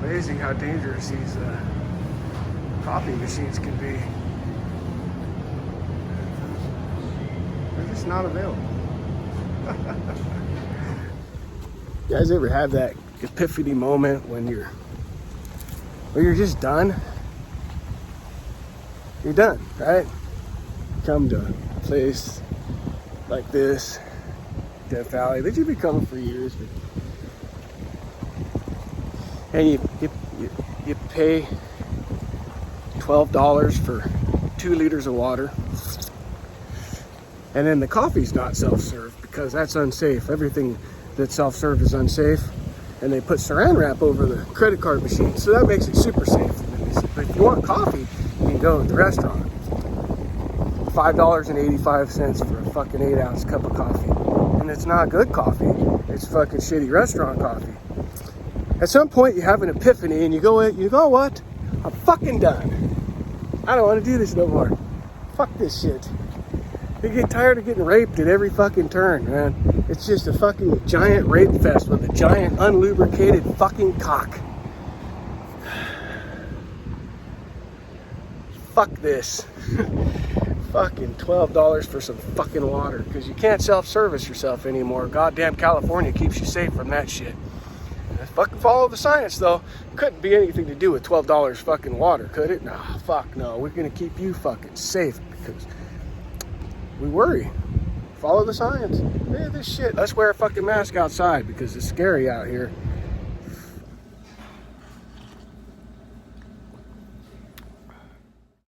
Amazing how dangerous these coffee machines can be. They're just not available. You guys ever have that epiphany moment when you're just done? You're done, right? Come to a place like this, Death Valley, that you've been coming for years, and you pay $12 for 2 liters of water, and then the coffee's not self-serve because that's unsafe. Everything that's self-serve is unsafe, and they put saran wrap over the credit card machine, so that makes it super safe. But if you want coffee, you can go to the restaurant. $5.85 for a fucking 8-ounce cup of coffee. And it's not good coffee. It's fucking shitty restaurant coffee. At some point you have an epiphany and you go, what? I'm fucking done. I don't want to do this no more. Fuck this shit. You get tired of getting raped at every fucking turn, man. It's just a fucking giant rape fest with a giant unlubricated fucking cock. Fuck this. Fucking $12 for some fucking water because you can't self-service yourself anymore. Goddamn California keeps you safe from that shit. Fucking follow the science though. Couldn't be anything to do with $12 fucking water, could it? No, fuck no. We're gonna keep you fucking safe because we worry. Follow the science. Man, this shit. Let's wear a fucking mask outside because it's scary out here.